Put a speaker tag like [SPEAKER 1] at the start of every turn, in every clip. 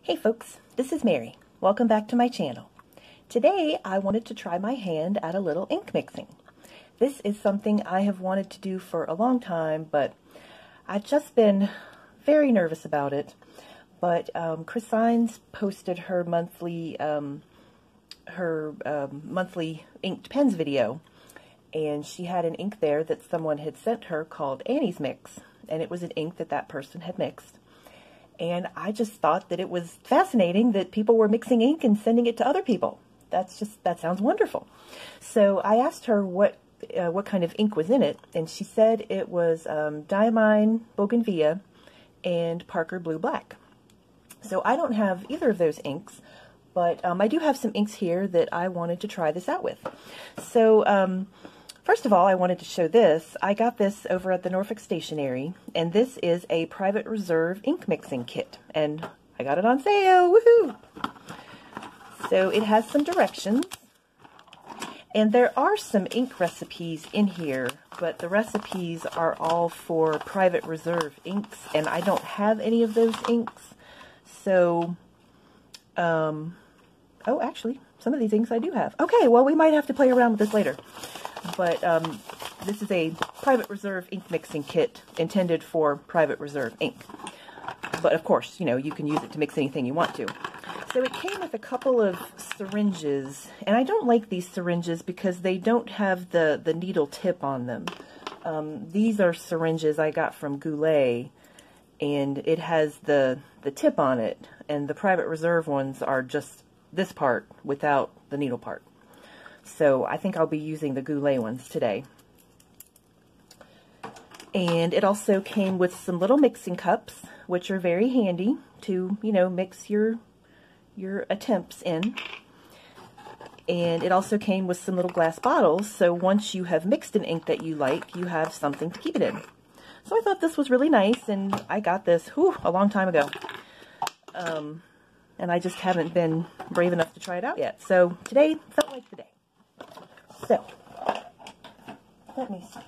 [SPEAKER 1] Hey folks, this is Mary. Welcome back to my channel. Today I wanted to try my hand at a little ink mixing. This is something I have wanted to do for a long time, but I've just been very nervous about it. But Chris Saenz posted her monthly inked pens video, and she had an ink there that someone had sent her called Annie's Mix, and it was an ink that person had mixed. And I just thought that it was fascinating that people were mixing ink and sending it to other people. That sounds wonderful. So I asked her what kind of ink was in it, and she said it was Diamine Bougainvillea and Parker Blue Black. So I don't have either of those inks, but I do have some inks here that I wanted to try this out with. So first of all, I wanted to show this. I got this over at the Norfolk Stationery, and this is a Private Reserve ink mixing kit, and I got it on sale. Woohoo! So it has some directions, and there are some ink recipes in here, but the recipes are all for Private Reserve inks, and I don't have any of those inks. So, oh, actually, some of these inks I do have. Okay, well, we might have to play around with this later. But this is a Private Reserve ink mixing kit intended for Private Reserve ink. But of course, you know, you can use it to mix anything you want to. So it came with a couple of syringes, and I don't like these syringes because they don't have the needle tip on them. These are syringes I got from Goulet, and it has the tip on it, and the Private Reserve ones are just this part without the needle part. So I think I'll be using the Goulet ones today. And it also came with some little mixing cups, which are very handy to, you know, mix your attempts in. And it also came with some little glass bottles, so once you have mixed an ink that you like, you have something to keep it in. So I thought this was really nice, and I got this a long time ago. And I just haven't been brave enough to try it out yet. So today felt like the day. So, let me see.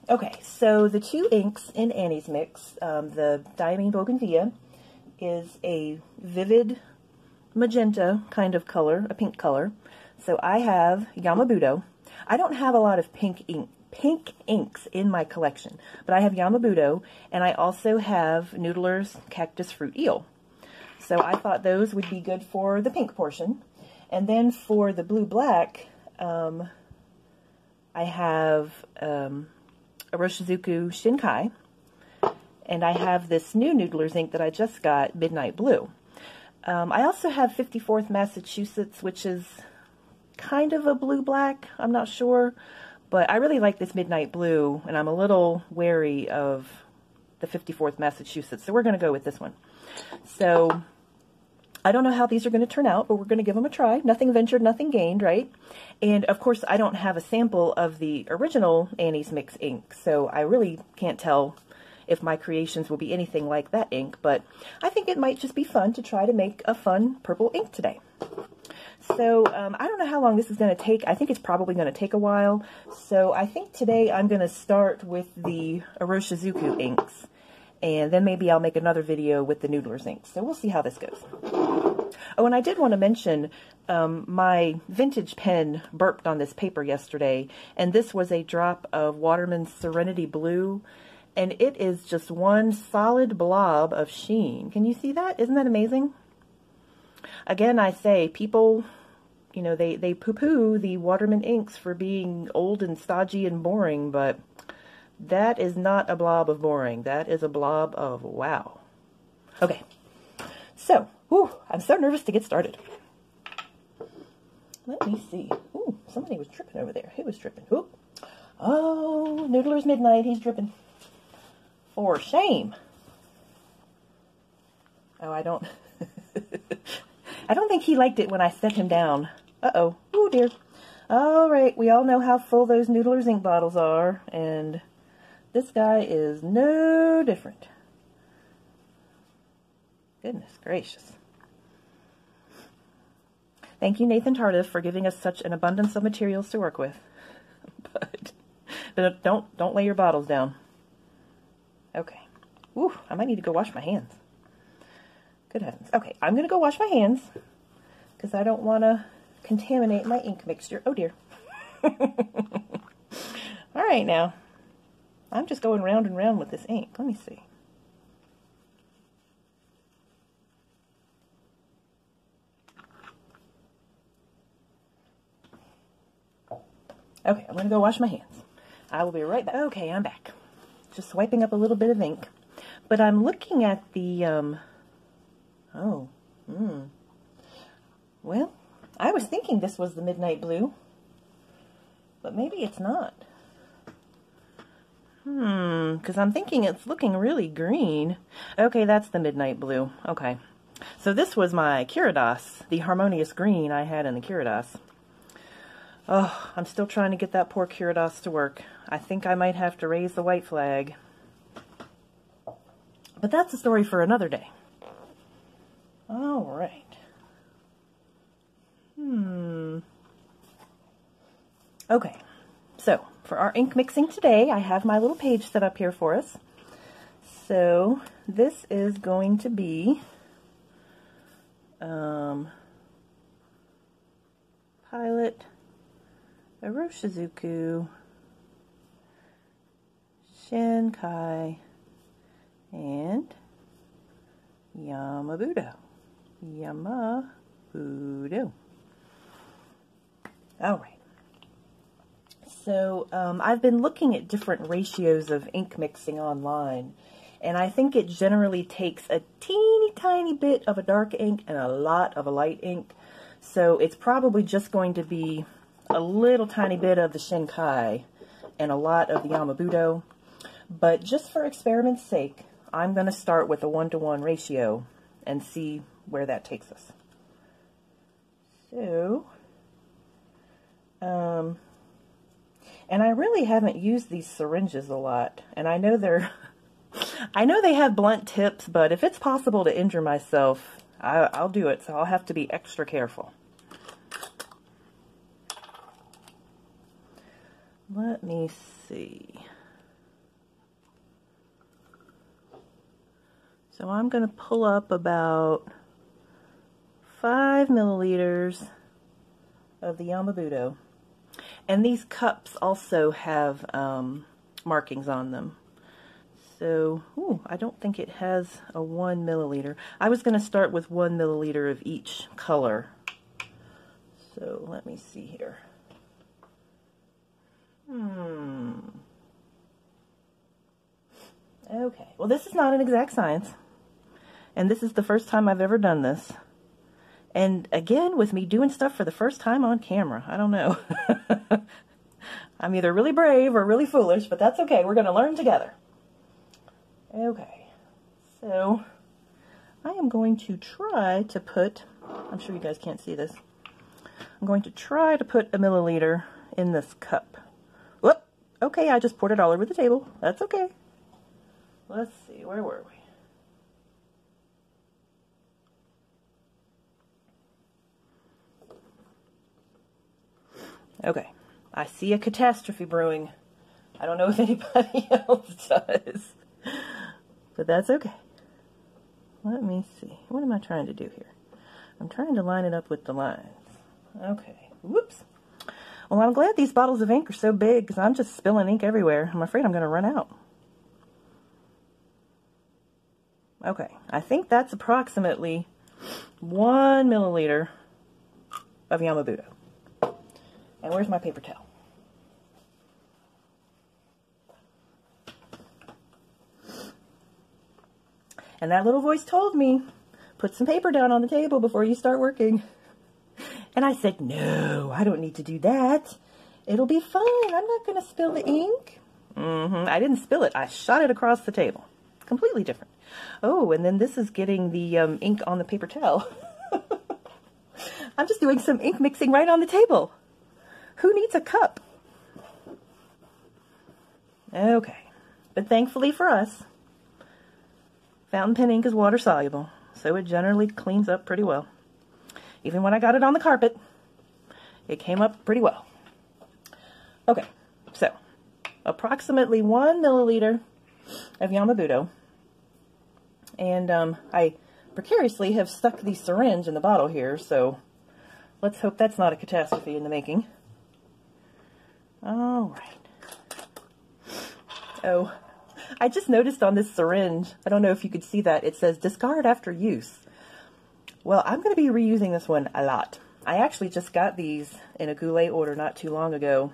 [SPEAKER 1] Okay, so the two inks in Annie's Mix, the Diamine Bougainvillea is a vivid magenta kind of color, a pink color. So I have Yama-Budo. I don't have a lot of pink inks in my collection, but I have Yama-Budo, and I also have Noodler's Cactus Fruit Eel. So I thought those would be good for the pink portion. And then for the blue-black, I have Iroshizuku Shin-Kai, and I have this new Noodler's ink that I just got, Midnight Blue. I also have 54th Massachusetts, which is kind of a blue-black, I'm not sure. But I really like this Midnight Blue, and I'm a little wary of the 54th Massachusetts, so we're going to go with this one. So I don't know how these are going to turn out, but we're going to give them a try. Nothing ventured, nothing gained, right? And of course, I don't have a sample of the original Annie's Mix ink, so I really can't tell if my creations will be anything like that ink, but I think it might just be fun to try to make a fun purple ink today. So I don't know how long this is going to take. I think it's probably going to take a while. So I think today I'm going to start with the Iroshizuku inks, and then maybe I'll make another video with the Noodler's inks. So we'll see how this goes. Oh, and I did want to mention my vintage pen burped on this paper yesterday, and this was a drop of Waterman's Serenity Blue, and it is just one solid blob of sheen. Can you see that? Isn't that amazing? Again, I say, people, you know, they poo-poo the Waterman inks for being old and stodgy and boring, but that is not a blob of boring. That is a blob of wow. Okay, so, I'm so nervous to get started. Let me see. Ooh, somebody was tripping over there. Who was tripping? Ooh. Oh, Noodler's Midnight, he's dripping. For shame. Oh, I don't think he liked it when I set him down. Uh-oh. Oh, dear. All right, we all know how full those Noodler's ink bottles are, and this guy is no different. Goodness gracious. Thank you, Nathan Tardif, for giving us such an abundance of materials to work with. But don't lay your bottles down. Okay. Ooh, I might need to go wash my hands. Good heavens. Okay, I'm going to go wash my hands because I don't want to contaminate my ink mixture. Oh dear. All right, now. I'm just going round and round with this ink. Let me see. Okay, I'm going to go wash my hands. I will be right back. Okay, I'm back. Just wiping up a little bit of ink. But I'm looking at the, Well, I was thinking this was the midnight blue. But maybe it's not. Because I'm thinking it's looking really green. Okay, that's the midnight blue. Okay. So this was my Kiridas, the harmonious green I had in the Kiridas. Oh, I'm still trying to get that poor Kiridas to work. I think I might have to raise the white flag. But that's a story for another day. All right. Okay, so for our ink mixing today, I have my little page set up here for us. So this is going to be Pilot, Iroshizuku, Shin-Kai, and Yama-Budo. Yama-Budo. All right. So I've been looking at different ratios of ink mixing online, and I think it generally takes a teeny tiny bit of a dark ink and a lot of a light ink. So it's probably just going to be a little tiny bit of the Shin-Kai and a lot of the Yama-Budo. But just for experiment's sake, I'm going to start with a 1-to-1 ratio and see where that takes us. So, and I really haven't used these syringes a lot, and I know they have blunt tips, but if it's possible to injure myself, I'll do it, so I'll have to be extra careful. Let me see. So I'm going to pull up about 5 milliliters of the Yama-Budo. And these cups also have markings on them. So, I don't think it has a 1 milliliter. I was going to start with 1 milliliter of each color. So, let me see here. Okay, well this is not an exact science. And this is the first time I've ever done this. And again, with me doing stuff for the first time on camera. I don't know. I'm either really brave or really foolish, but that's okay. We're going to learn together. Okay. So, I am going to try to put, I'm sure you guys can't see this. I'm going to try to put a milliliter in this cup. Whoop! Okay, I just poured it all over the table. That's okay. Let's see, where were we? Okay, I see a catastrophe brewing. I don't know if anybody else does, but that's okay. Let me see. What am I trying to do here? I'm trying to line it up with the lines. Okay, whoops. Well, I'm glad these bottles of ink are so big because I'm just spilling ink everywhere. I'm afraid I'm going to run out. Okay, I think that's approximately 1 milliliter of Yama-Budo. And where's my paper towel? And that little voice told me, put some paper down on the table before you start working. And I said, no, I don't need to do that. It'll be fine. I'm not going to spill the ink. I didn't spill it. I shot it across the table. Completely different. Oh, and then this is getting the ink on the paper towel. I'm just doing some ink mixing right on the table. Who needs a cup? Okay, but thankfully for us, fountain pen ink is water soluble, so it generally cleans up pretty well. Even when I got it on the carpet, it came up pretty well. Okay, so approximately 1 milliliter of Yama-Budo. And I precariously have stuck the syringe in the bottle here, so let's hope that's not a catastrophe in the making. All right. Oh, I just noticed on this syringe, I don't know if you could see that, it says discard after use. Well, I'm going to be reusing this one a lot. I actually just got these in a Goulet order not too long ago.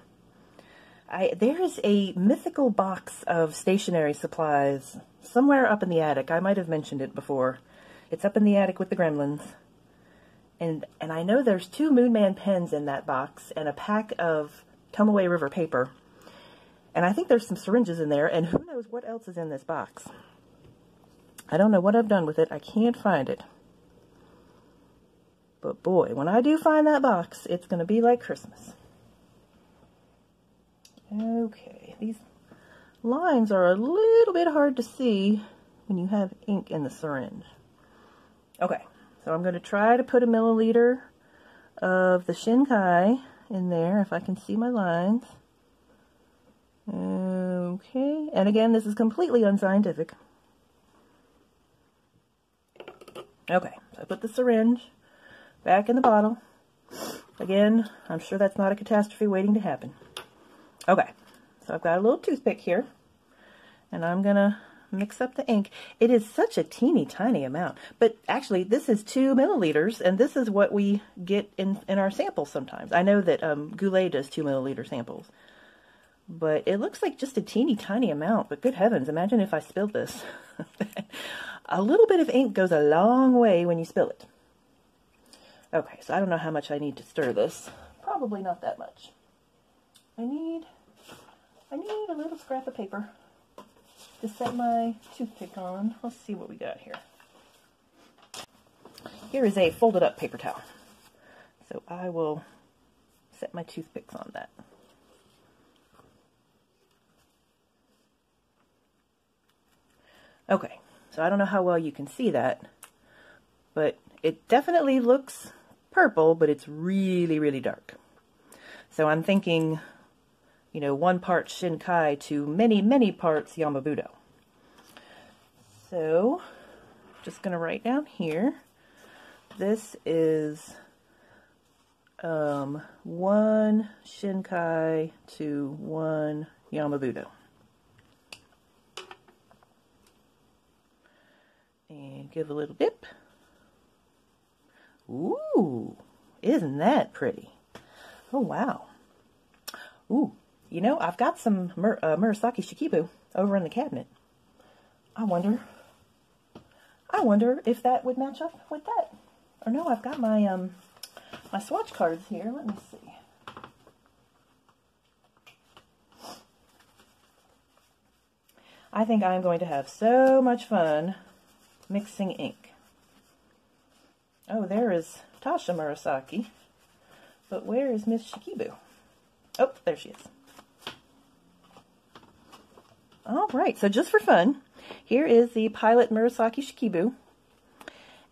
[SPEAKER 1] There's a mythical box of stationery supplies somewhere up in the attic. I might have mentioned it before. It's up in the attic with the gremlins. And I know there's 2 Moonman pens in that box and a pack of Tomoe River paper. And I think there's some syringes in there, and who knows what else is in this box. I don't know what I've done with it. I can't find it. But boy, when I do find that box, it's going to be like Christmas. Okay, these lines are a little bit hard to see when you have ink in the syringe. Okay, so I'm going to try to put a milliliter of the Shin-Kai in there, if I can see my lines. Okay, and again, this is completely unscientific. Okay, so I put the syringe back in the bottle. Again, I'm sure that's not a catastrophe waiting to happen. Okay, so I've got a little toothpick here, and I'm gonna mix up the ink. It is such a teeny tiny amount, but actually this is 2 milliliters, and this is what we get in our samples sometimes. I know that Goulet does 2 milliliter samples, but it looks like just a teeny tiny amount, but good heavens, imagine if I spilled this. A little bit of ink goes a long way when you spill it. Okay, so I don't know how much I need to stir this. Probably not that much. I need a little scrap of paper to set my toothpick on. Let's see what we got here. Here is a folded up paper towel. So I will set my toothpicks on that. Okay, so I don't know how well you can see that, but it definitely looks purple, but it's really, really dark. So I'm thinking, you know, 1 part Shin-Kai to many, many parts Yama-Budo. So, just going to write down here, this is 1 Shin-Kai to 1 Yama-Budo. And give a little dip. Ooh, isn't that pretty? Oh, wow. Ooh, you know, I've got some Murasaki Shikibu over in the cabinet. I wonder if that would match up with that. Or no, I've got my my swatch cards here. Let me see. I think I'm going to have so much fun mixing ink. Oh, there is Tasha Murasaki. But where is Miss Shikibu? Oh, there she is. All right, so just for fun, here is the Pilot Murasaki Shikibu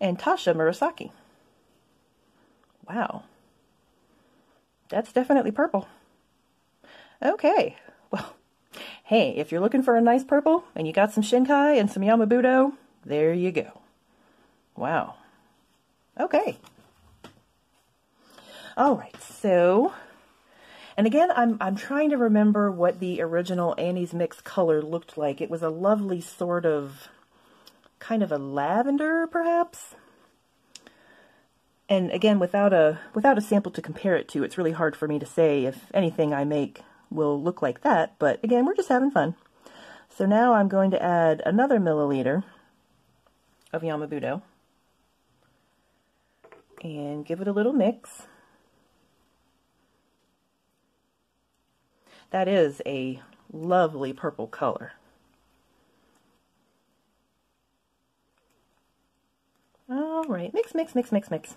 [SPEAKER 1] and Tasha Murasaki. Wow. That's definitely purple. Okay, well, hey, if you're looking for a nice purple and you got some Shin-Kai and some Yama-Budo, there you go. Wow. Okay. All right, so, and again, I'm trying to remember what the original Annie's Mix color looked like. It was a lovely sort of, kind of a lavender, perhaps? And again, without a sample to compare it to, it's really hard for me to say if anything I make will look like that, but again, we're just having fun. So now I'm going to add another milliliter of Yama-Budo and give it a little mix. That is a lovely purple color. All right, mix, mix, mix, mix, mix.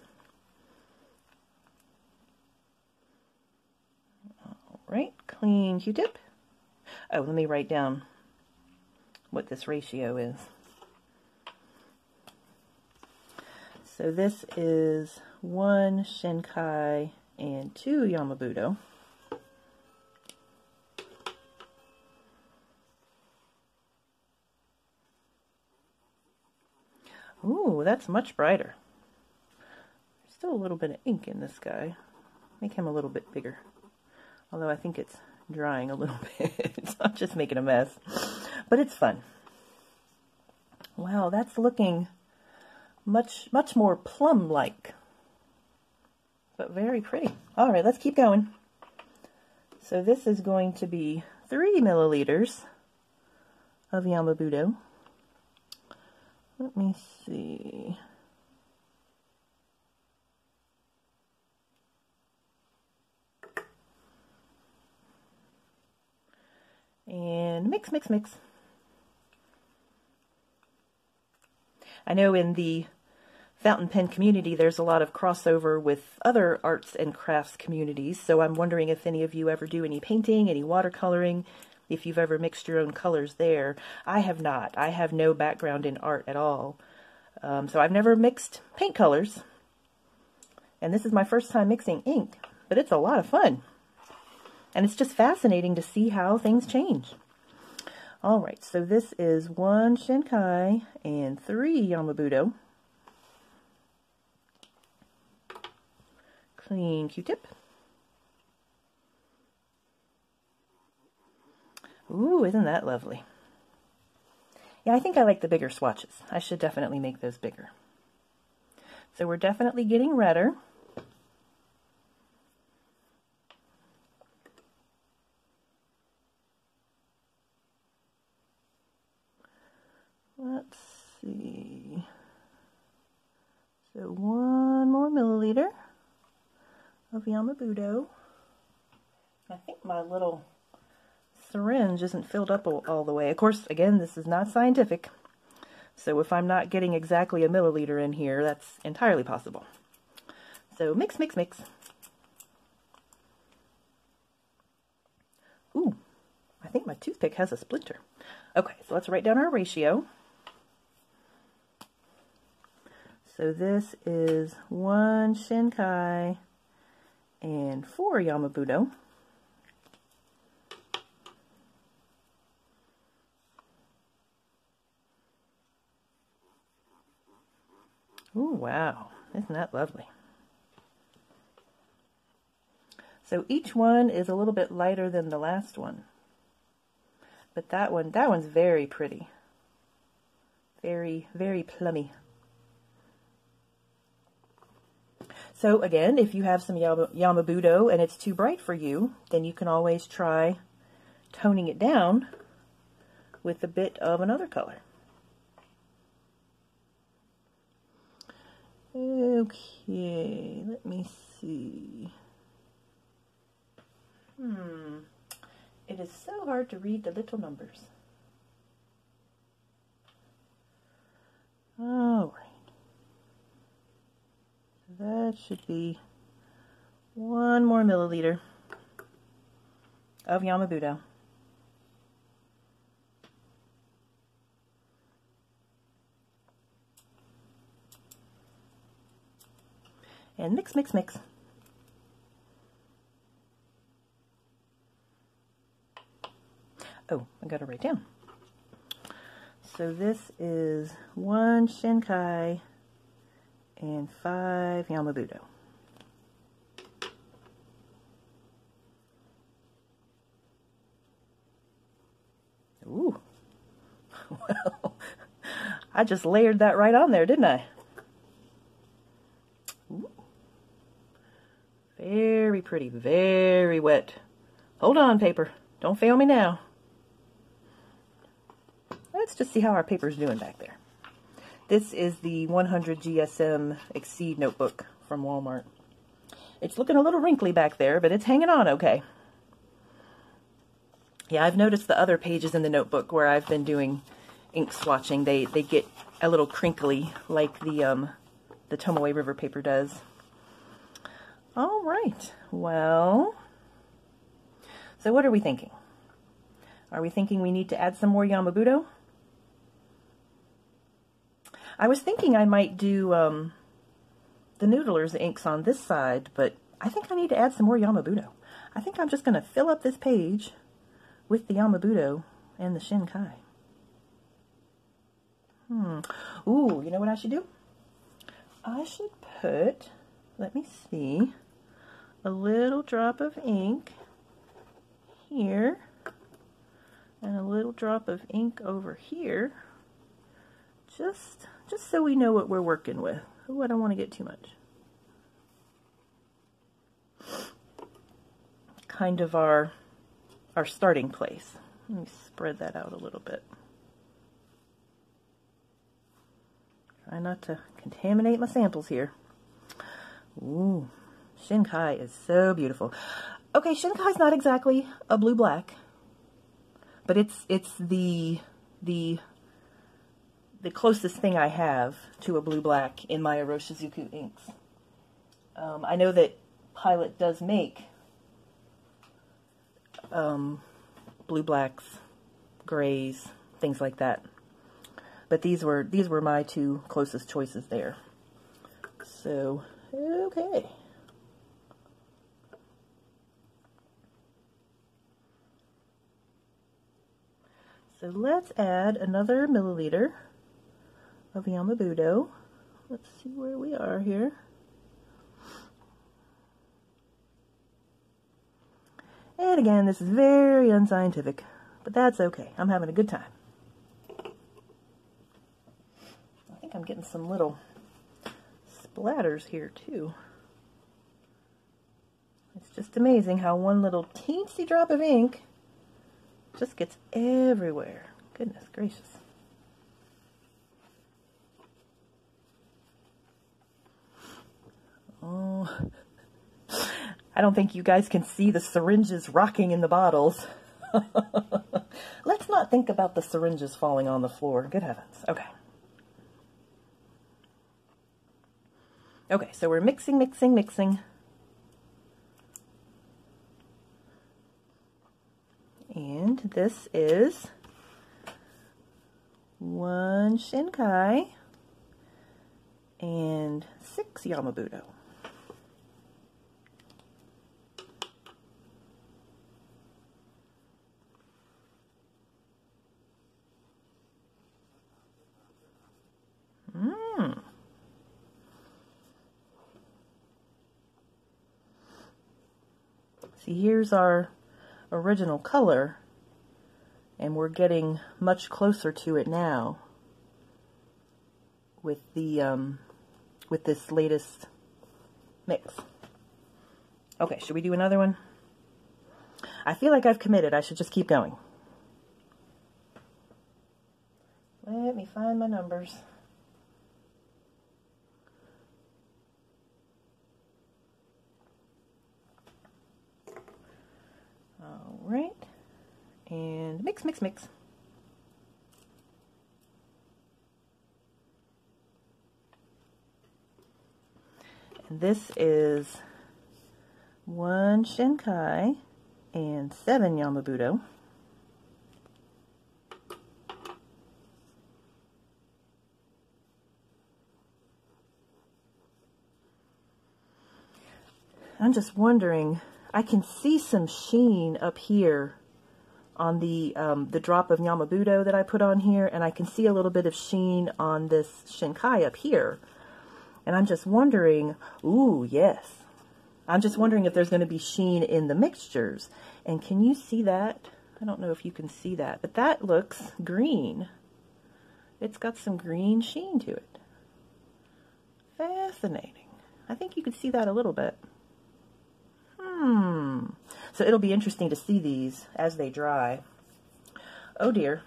[SPEAKER 1] All right, clean Q-tip. Oh, let me write down what this ratio is. So this is 1 Shin-Kai and 2 Yama-Budo. Ooh, that's much brighter. There's still a little bit of ink in this guy. Make him a little bit bigger. Although I think it's drying a little bit. So I'm just making a mess. But it's fun. Wow, that's looking much more plum-like. But very pretty. All right, let's keep going. So this is going to be 3 milliliters of Yama-Budo. Let me see. And mix, mix, mix. I know in the fountain pen community there's a lot of crossover with other arts and crafts communities, so I'm wondering if any of you ever do any painting, any watercoloring, if you've ever mixed your own colors there. I have not. I have no background in art at all. So I've never mixed paint colors. And this is my first time mixing ink, but it's a lot of fun. And it's just fascinating to see how things change. All right, so this is 1 Shin-Kai and 3 Yama-Budo. Clean Q-tip. Ooh, isn't that lovely? Yeah, I think I like the bigger swatches. I should definitely make those bigger. So we're definitely getting redder. Let's see. So 1 more milliliter of Yama-Budo. I think my little syringe isn't filled up all the way. Of course, again, this is not scientific. So if I'm not getting exactly a milliliter in here, that's entirely possible. So mix, mix, mix. Ooh, I think my toothpick has a splinter. Okay, so let's write down our ratio. So this is 1 Shin-Kai and 4 Yama-Budo. Ooh, wow, isn't that lovely? So each one is a little bit lighter than the last one. But that one's very pretty. Very, very plummy. So again, if you have some Yama-Budo and it's too bright for you, then you can always try toning it down with a bit of another color. Okay, let me see. It is so hard to read the little numbers. All right. That should be 1 more milliliter of Yama-Budo. And mix, mix, mix. Oh, I got to write down. So this is 1 Shin-Kai and 5 Yama-Budo. Ooh. Well, I just layered that right on there, didn't I? Ooh. Very pretty, very wet. Hold on, paper. Don't fail me now. Let's just see how our paper's doing back there. This is the 100 GSM Exceed notebook from Walmart. It's looking a little wrinkly back there, but it's hanging on okay. Yeah, I've noticed the other pages in the notebook where I've been doing ink swatching, they get a little crinkly like the Tomoe River paper does. All right, well, so what are we thinking? Are we thinking we need to add some more Yama-Budo? I was thinking I might do the Noodler's inks on this side, but I think I need to add some more Yama-Budo. I think I'm just going to fill up this page with the Yama-Budo and the Shin-Kai. Ooh, you know what I should do? I should put, let me see, a little drop of ink here and a little drop of ink over here, just so we know what we're working with. Ooh, I don't want to get too much. Kind of our starting place. Let me spread that out a little bit. Try not to contaminate my samples here. Ooh, Shin-Kai is so beautiful. Okay, Shin-Kai's not exactly a blue-black, but it's the closest thing I have to a blue-black in my Iroshizuku inks. I know that Pilot does make blue-blacks, grays, things like that. But these were my two closest choices there. So, okay. So let's add another milliliter of Yama-Budo. Let's see where we are here. And again, this is very unscientific, but that's okay. I'm having a good time. I think I'm getting some little splatters here too. It's just amazing how one little teensy drop of ink just gets everywhere. Goodness gracious. Oh, I don't think you guys can see the syringes rocking in the bottles. Let's not think about the syringes falling on the floor. Good heavens. Okay. Okay, so we're mixing, mixing, mixing. And this is 1 Shin-Kai and 6 Yama-Budo. See, here's our original color, and we're getting much closer to it now with the with this latest mix. Okay, should we do another one? I feel like I've committed. I should just keep going. Let me find my numbers. All right, and mix, mix, mix. And this is 1 Shin-Kai and 7 Yama-Budo. I'm just wondering, I can see some sheen up here on the drop of Yama-Budo that I put on here, and I can see a little bit of sheen on this Shin-Kai up here. And I'm just wondering, ooh, yes. I'm just wondering if there's going to be sheen in the mixtures. And can you see that? I don't know if you can see that, but that looks green. It's got some green sheen to it. Fascinating. I think you could see that a little bit. So it'll be interesting to see these as they dry. Oh dear.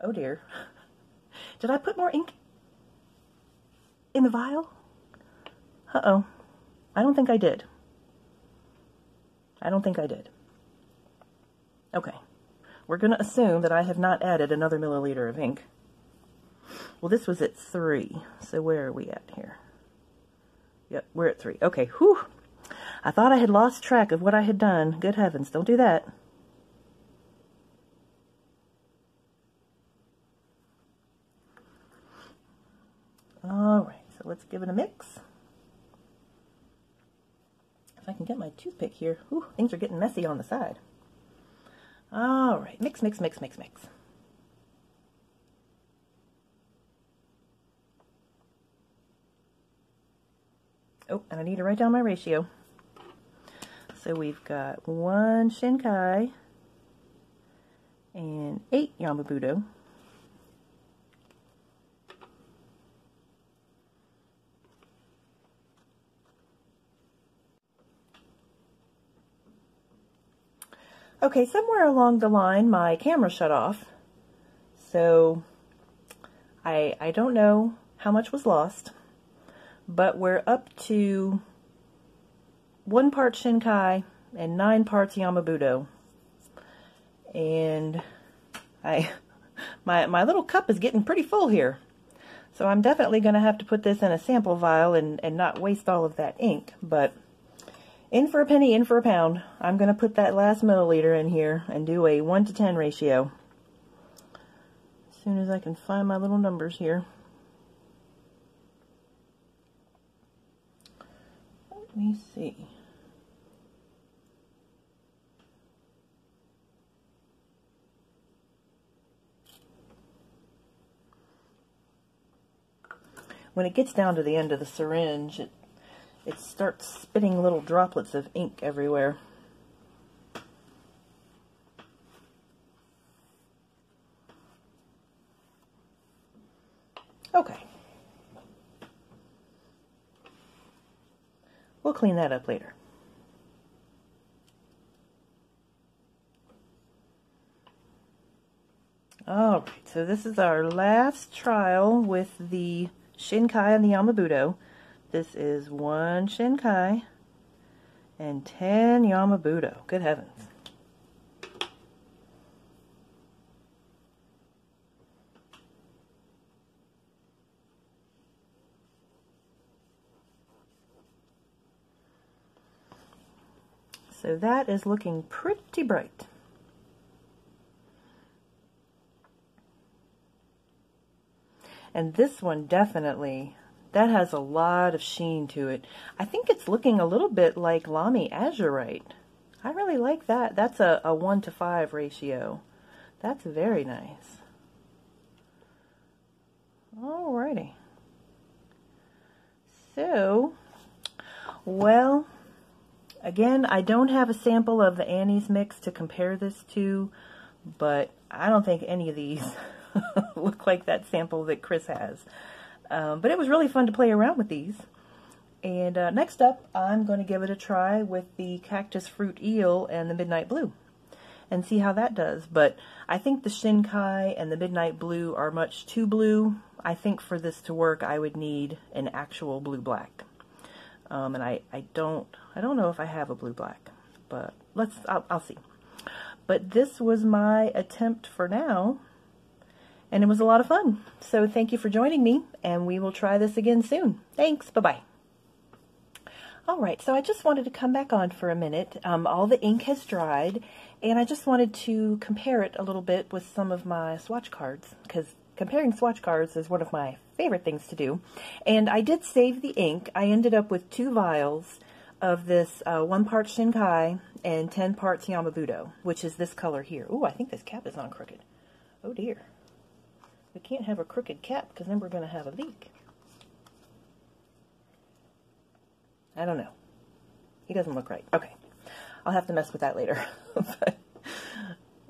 [SPEAKER 1] Oh dear. Did I put more ink in the vial? Uh-oh. I don't think I did. I don't think I did. Okay. We're going to assume that I have not added another milliliter of ink. Well, this was at 3. So where are we at here? Yep, we're at 3. Okay, whew. I thought I had lost track of what I had done. Good heavens, don't do that. All right, so let's give it a mix. If I can get my toothpick here. Ooh, things are getting messy on the side. All right, mix, mix, mix, mix, mix. Oh, and I need to write down my ratio. So we've got 1 Shin-Kai and 8 Yama-Budo. Okay, somewhere along the line my camera shut off, so I don't know how much was lost, but we're up to 1 part Shin-Kai and 9 parts Yama-Budo. And my little cup is getting pretty full here. So I'm definitely going to have to put this in a sample vial and not waste all of that ink. But in for a penny, in for a pound. I'm going to put that last milliliter in here and do a 1 to 10 ratio. As soon as I can find my little numbers here. Let me see. When it gets down to the end of the syringe, it starts spitting little droplets of ink everywhere. Okay. We'll clean that up later. Alright, so this is our last trial with the Shin-Kai and the Yama-Budo. This is 1 Shin-Kai and 10 Yama-Budo. Good heavens. So that is looking pretty bright. And this one definitely, that has a lot of sheen to it. I think it's looking a little bit like Lamy Azurite. I really like that. That's a 1 to 5 ratio. That's very nice. Alrighty. So, well, again, I don't have a sample of the Annie's mix to compare this to, but I don't think any of these look like that sample that Chris has. But it was really fun to play around with these. And next up, I'm going to give it a try with the Cactus Fruit Eel and the Midnight Blue and see how that does. But I think the Shin-Kai and the Midnight Blue are much too blue. I think for this to work, I would need an actual blue-black. And I don't know if I have a blue-black, but I'll see. But this was my attempt for now. And it was a lot of fun. So thank you for joining me, and we will try this again soon. Thanks. Bye-bye. All right, so I just wanted to come back on for a minute. All the ink has dried, and I just wanted to compare it a little bit with some of my swatch cards, because comparing swatch cards is one of my favorite things to do. And I did save the ink. I ended up with 2 vials of this 1 part Shin-Kai and 10 parts Yama-Budo, which is this color here. Ooh, I think this cap is on crooked. Oh dear. We can't have a crooked cap because then we're going to have a leak. I don't know. He doesn't look right. Okay. I'll have to mess with that later. But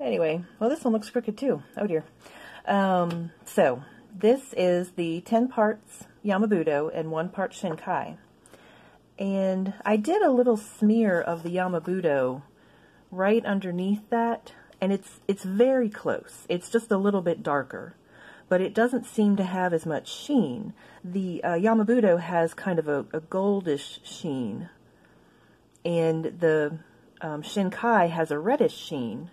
[SPEAKER 1] anyway, well, this one looks crooked too. Oh dear. So this is the 10 parts Yama-Budo and 1 part Shin-Kai. And I did a little smear of the Yama-Budo right underneath that, and it's very close. It's just a little bit darker, but it doesn't seem to have as much sheen. The Yama-Budo has kind of a goldish sheen, and the Shin-Kai has a reddish sheen.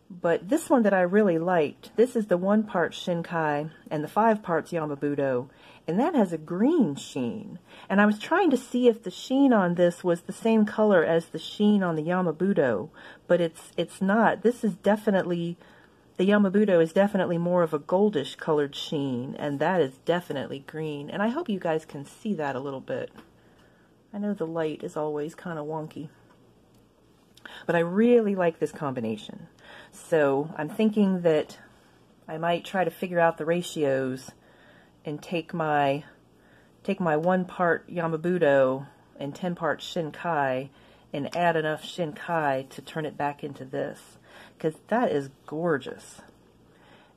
[SPEAKER 1] But this one that I really liked, this is the 1 part Shin-Kai and the 5 parts Yama-Budo, and that has a green sheen. And I was trying to see if the sheen on this was the same color as the sheen on the Yama-Budo, but it's not. This is definitely, the Yama-Budo is definitely more of a goldish colored sheen, and that is definitely green. And I hope you guys can see that a little bit. I know the light is always kind of wonky, but I really like this combination. So I'm thinking that I might try to figure out the ratios and take my take my 1 part Yama-Budo and 10 parts Shin-Kai and add enough Shin-Kai to turn it back into this, because that is gorgeous.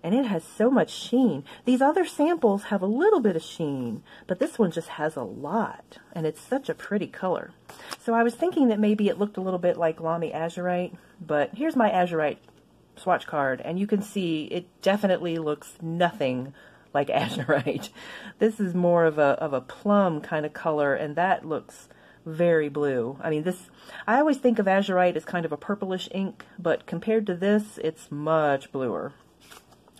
[SPEAKER 1] And it has so much sheen. These other samples have a little bit of sheen, but this one just has a lot, and it's such a pretty color. So I was thinking that maybe it looked a little bit like Lamy Azurite, but here's my Azurite swatch card, and you can see it definitely looks nothing like Azurite. This is more of a plum kind of color, and that looks very blue. I mean, I always think of Azurite as kind of a purplish ink, but compared to this, it's much bluer.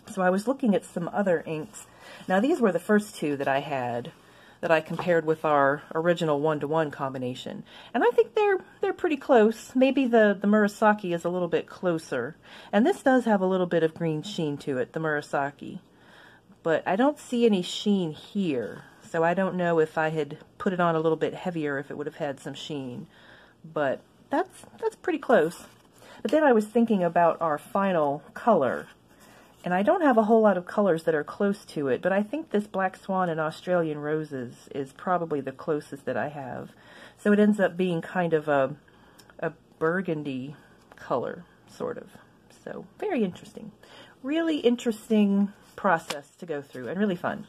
[SPEAKER 1] So I was looking at some other inks. Now these were the first 2 that I had that I compared with our original 1-to-1 combination. And I think they're pretty close. Maybe the Murasaki is a little bit closer. And this does have a little bit of green sheen to it, the Murasaki. But I don't see any sheen here. So I don't know if I had put it on a little bit heavier if it would have had some sheen. But that's pretty close. But then I was thinking about our final color. And I don't have a whole lot of colors that are close to it, but I think this Black Swan and Australian Roses is probably the closest that I have. So it ends up being kind of a burgundy color, sort of. So very interesting. Really interesting process to go through, and really fun.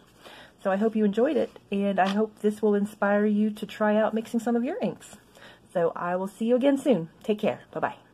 [SPEAKER 1] So I hope you enjoyed it, and I hope this will inspire you to try out mixing some of your inks. So I will see you again soon. Take care. Bye-bye.